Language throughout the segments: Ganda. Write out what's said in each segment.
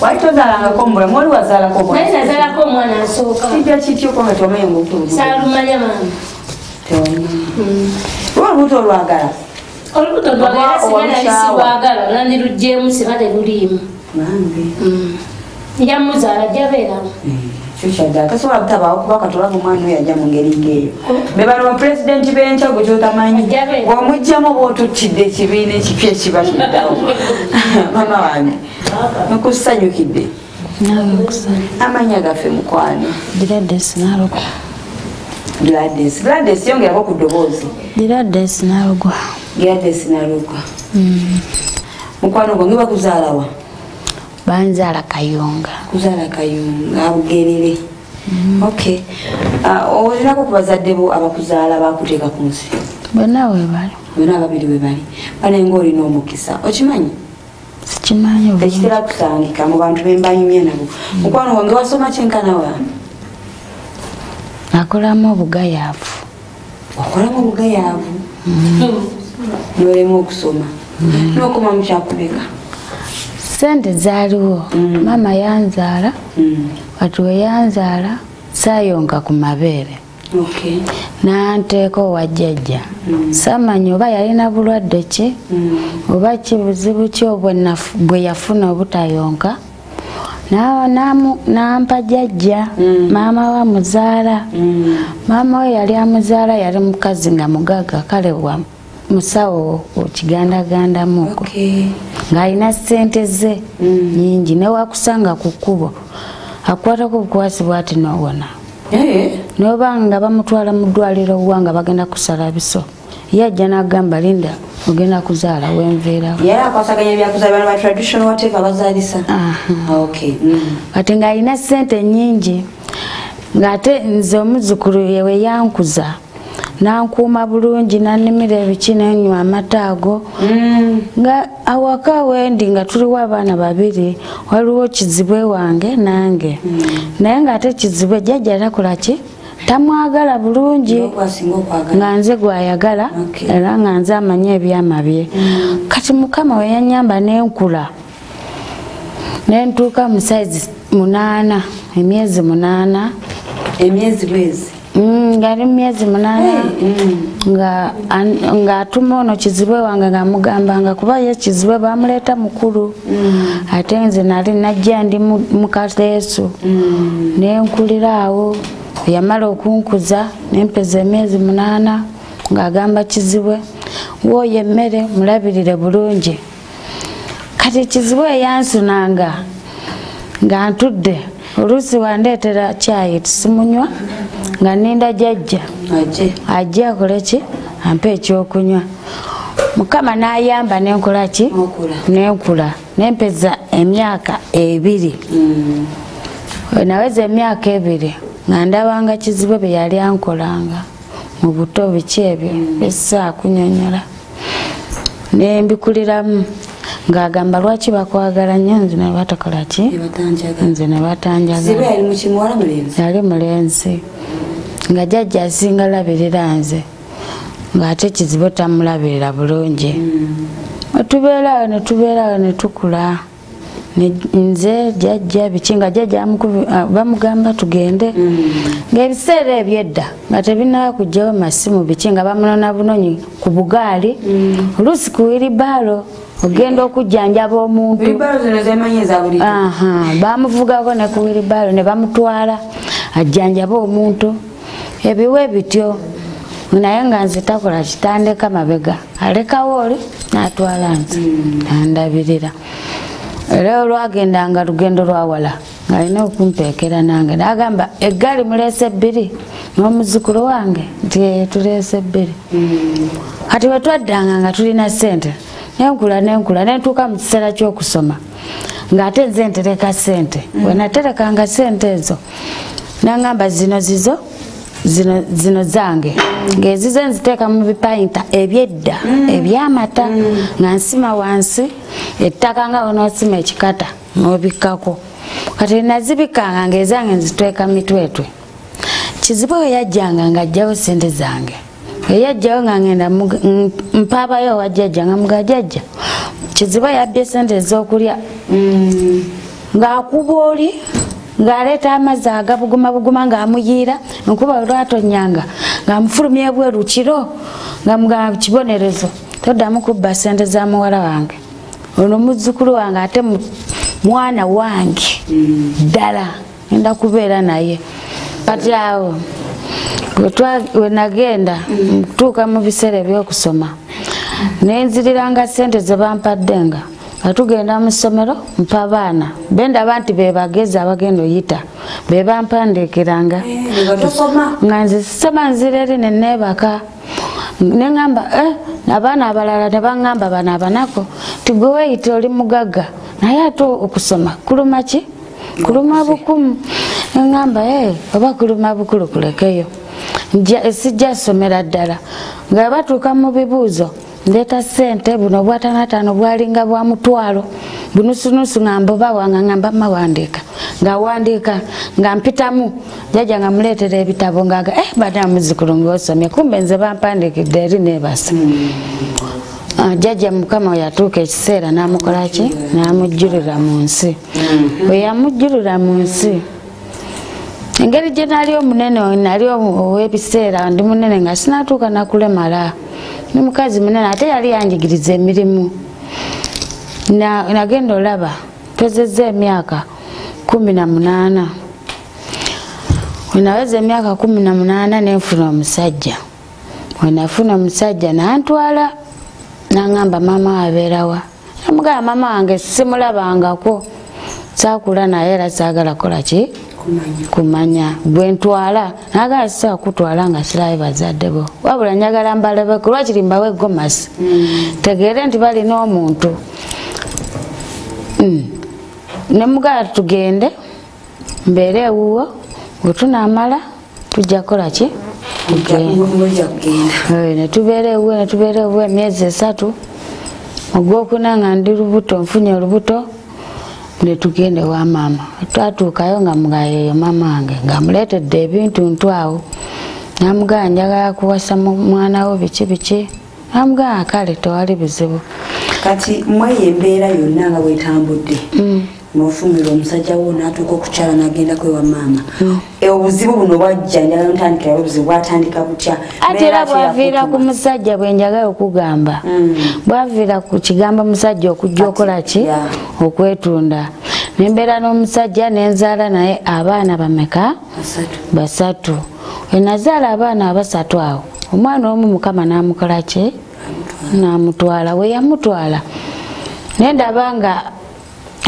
Waitozalanga kombula mwali wazalako bwa. Naye nazalako omwana asooka. Kijja kityo ko nga tomenye ng'okulu. Saalumanya mama. Olubuto olwagala. Olubuto lwagala sigala lisibwagala nandiruggyemu siba teruliimu. Nange. Njamuzaala jabeeramu. Chuchada tasobola kutabaawo kuba katolaga omwana oyo ajja mu ngeri ng'eyo. Be bano bapulezidenti b'enkyago gy'otamanyi bw'omugyamu bw'otuttidde ekibiina ekipya ekibatuddawo. Mama wange nkusanyukidde. Amanya gaffe mukwano. Gladys Narugwa. Gladys yongerako ku ddoboozi. Gladys Narugwa. Gladys Narugwa. Mukwano gwange bakuzaalawa? Banzaala Kayunga. Kuzaala Kayunga Bugerere. Okay. Olinako ku bazadde bo abakuzaala bakuteeka ku nsi? Bonna weebali. Bonna ababiri weebali. Banenga olina omukisa. Okimanyi? Sikimanyi obulungi. Tekitera kusangika mu bantu be mbanyumya nabo. Mukwano gwange wasoma kyenkana wa? Akolamu obugayaavu. Wakolamu obugayaavu? N'olema okusoma. N'okoma mu kyakubeka? Sente zaaliwo. Mama yanzaala. Kati we yanzaala saayonka ku mabeere. N'anteeka owa jjajja. Saamanya oba yalina bulwadde ki oba kibuzibu ki bwe yafuna obutayonka. N'ampa jjajja maama wa muzaala. Maama we yali amuzaala yali mukazi nga mugagga kale wa musawo okigandaganda muko. Ng'alina ssente ze nyingi newakusanga ku kkubo akwatako obukwasibwa ati n'owona. Noba nga bamutwala mu ddwaliro wanga bagenda kusala biso. Ye ajja n'agamba Linda ogenda kuzaala wenveerawo. Yali akwasaganya byakuzaala ba traditional whatever bazaalisa. Kati ng'alina ssente nnyingi ng'ate nze omuzzukulu yewe yankuza nankuuma bulungi nanimira ebiki nenywa amata ago. Nga awaka wendi nga tuliwo abaana babiri waliwo kizibwe wange nange. Naye ng'ate kizibwe jjajja takola ki tamwagala bulungi nga nze gwayagala era nga nze amanye ebyama bye. Kati Mukama we yanyamba nenkula nentuuka mu saizi 8 emyezi 8. Emyezi bwezi? Ngari myezi 8 nga atuma ono kizibwe wange nga mugambanga kuba ye kizibwe bamuleeta mukulu ate nze nali najja ndi mukateesu nenkulira awo. Yamala okunkuza nempeza emyezi 8 ng'agamba kizibwe wooyo emmere mulabirire bulungi. Kati kizibwe yansunanga nga ntudde oluusi wandeetera caayi tisimunywa nga ninda jjajja ajje akole ki ampe ekyokunywa. Mukama n'ayamba nenkola ki nenkula nempeza emyaka 2. Naweza emyaka 2 nga ndabanga kizibwe bye yali ankolanga mu buto biki ebyo essa kunyonyola nembikuliramu ng'agamba lwaki bakwagala nnyo nze ne batakola ki nze ne batanjagala. Yali mulenzi nga jjajja asinga labirira nze ng'ate kizibwe tamulabirira bulungi. Tubeerawo ne tukula nze jjajja biki nga jjajja bamugamba tugende ng'ebiseera ebyedda nga tebinaba kujjawo masimu biki nga bamunona bunonyi ku bugaali oluusi ku wiribaalo ogenda okujjanjaba omuntu. Bamuvugako ne ku wiribaalo ne bamutwala ajjanjaba omuntu ebiwe bityo. Naye nga nze takola kitandeka mabega alekawo oli n'atwala nze nandabirira. Era olwagendanga lugendo lwawala ng'alina okumpeekera nange n'agamba eggaali muleese 2 n'omuzzukulu wange nti tuleese 2. Kati bwe twaddanga nga tulina ssente nenkula nentuuka mu kiseera ky'okusoma ng'ate nze ntereka ssente. Bwe naterekanga ssente ezo n'angamba zino zange ng'ezize nziteeka mu bipayinta ebyedda ebyamata nga nsima wansi ettaka nga onoosima ekikata n'obikkako. Kati nazibikanga ng'ezange nziteeka mitwetwe. Kizibwe we yajjanga ng'ajjawo ssente zange eyajjawo nga ngenda mpaabayo owa jjajja nga muga jjajja Kizibwe yabbye ssente ez'okulya ng'akuba oli ng'aleeta amazzi agabuguma ng'amuyira enkuba olwatonyanga ng'amufulumya ebweru kiro nga kibonerezo toddamu kubba ssente za muwala wange ono muzzukulu wange ate mwana wange ddala ngenda kubeera naye kati awo we nagenda ntuuka mu biseera ebyokusoma nenzirira ssente ze bampaddenga nga tugenda mu ssomero mpa abaana bendaba nti be bagezi abagenda oyita be bampandiikiranga nga nze sisoma nzira eri ne neebaka neŋŋamba abaana abalala ne baŋŋamba bano abanako ti gwe weeyita oli mugagga naye ate okusoma kuluma ki kuluma bukumu neŋŋamba oba kuluma bukulu kulekeyo sijja somera ddala nga batuuka mu bibuuzo ndeeta ssente buno bwatanataano bwalinga bwa mutwalo bunusunusu nga mbobawanga nga mba mawandiika ng'awandiika nga mpitamu jjajja nga muleetera ebitabo ng'aga bada muzukulu ng'osomye kumbe nze bampandiikidde eri neebasa jjajja mukama yatuuka ekiseera n'amukola ki n'amujjulira mu nsi bwe yamujjulira mu nsi engeri gye nali omunene nali ow'ebiseera ndi munene nga sinatuuka nakulemala ni mukazi munene ate yali yanjigiriza emirimu nagenda olaba mpezezza emyaka 18 wenaweza emyaka 18 nenfuna omusajja wenafuna omusajja nantwala naŋŋamba mama abeerawa namugamba mama wange simulabangako saakula naye era saagala kola ki kumanya bwentwala nagala sisobola kutwala nga sirabe bazadde bo wabula njagala mbalabeko lwakiri mbawe gomasi tegeere nti balina omuntu nemugala tugende mbeere ewuwo bwetunamala tujja kola ki netubeera ewuwo emyezi 3 ogwokuna nga ndi lubuto nfunye olubuto netugende wa mama twatuukayo nga mugayeyo mama wange ng'amuleetedde ebintu ntwawo namugamba njagala kuwasa mwana wo biki namugamba kale tewali buzibu kati mweyo embeera yonna nga bwetambudde n'ofumbira omusajja wo n'atuuka okukyala n'agenda kwewa maama obuzibu buno bwajja njagala ntandikira obuzibu bwatandika butya ate era bwaviira ku musajja bwe njagala okugamba bwaviira ku kigambo musajja okujja okola ki okwetunda nembeera n'omusajja nenzaala naye abaana bameka 3 wenazaala abaana 3 awo omwana omu mukama n'amukola ki n'amutwala we yamutwala nendaba nga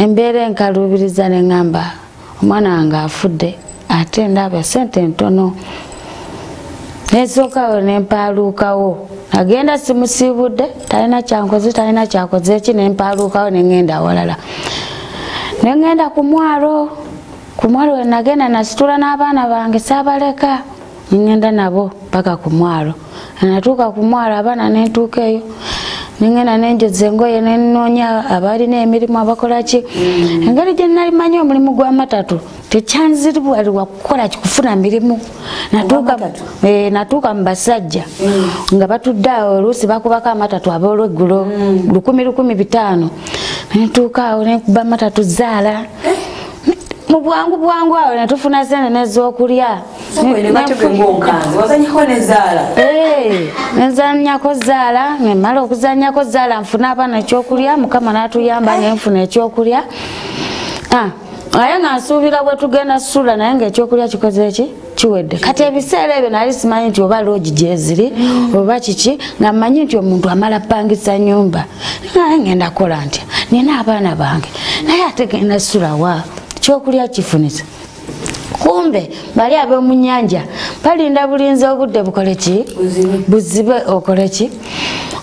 embeera enkaluubiriza neŋŋamba omwana wange afudde ate ndaba sente ntono nesookawo nempaaluukawo nagenda simusiibudde talina kyankoze talina kyakoze eki nempaaluukawo neŋŋenda awalala neŋŋenda ku mwalo we nagenda nasitula n'abaana bange saabaleka neŋŋenda nabo paka ku mwalo natuuka ku mwalo abaana nentuuka eyo nengenda nenjoza engoye nenoonya abalina emirimu abakola ki engeri gye nalimanyi omulimu gw'amatatu tekyanziribwalirwa kukola kikufuna mirimu natuuka mu basajja nga batudde awo oluusi bakubako amatatu ab'olweggulo 1,500 nentuuka awo nenkuba amatatu zaala mu bwangu awo netufuna sente n'ez'okulya nenzanyako zaala nemala okuzanyako zaala nfuna abaana ekyokulya mukama n'atuyamba nenfuna ekyokulya naye nga nsuubira bwe tugenda sula naye ngaekyokulya kikoze eki kiwedde kati ebiseera ebyo nali simanyi nti oba loogi gyeziri oba kiki nga mmanyi nti omuntu amala pangisa nyumba naye ngenda kola ntya nina abaana bange naye ate genda sulawa ekyokulya kifunisa kumbe bali ab'omunyanja balinda bulinzi obudde bukole ki buzibe okole ki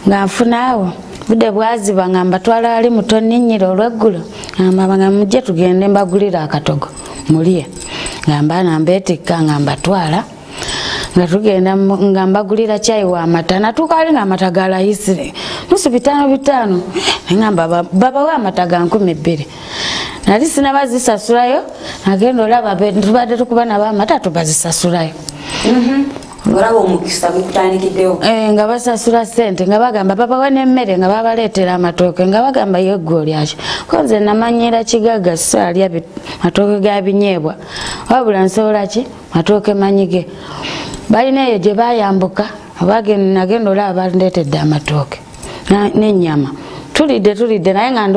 nga nfunaawo budde bwaziba nga mbatwala ali muto ninnyira olweggulo nga mujje tugende mbagulira akatogo mulye nga mbaana mbeetikka nga mbatwala nga tugenda nga mbagulira cyayi w'amata natuuka ali nga amata ga layisire nusu 5 neŋŋamba babawa amata ga 12 nali sinabazisasulayo nagenda olaba tubadde tukuba nabo amata tubazisasulayo olaba omukisa gukutandikiddewo nga basasula ssente nga bagamba babawa n'emmere nga babaleetera amatooke nga bagamba yo ggwe olyaki ko nze namanyira Kigaga saalya matooke ga binyeebwa wabula nsobola ki matooke manyige balina eyo gye bayambuka nagenda olaba bandeetedde amatooke n'ennyama tulidde naye nga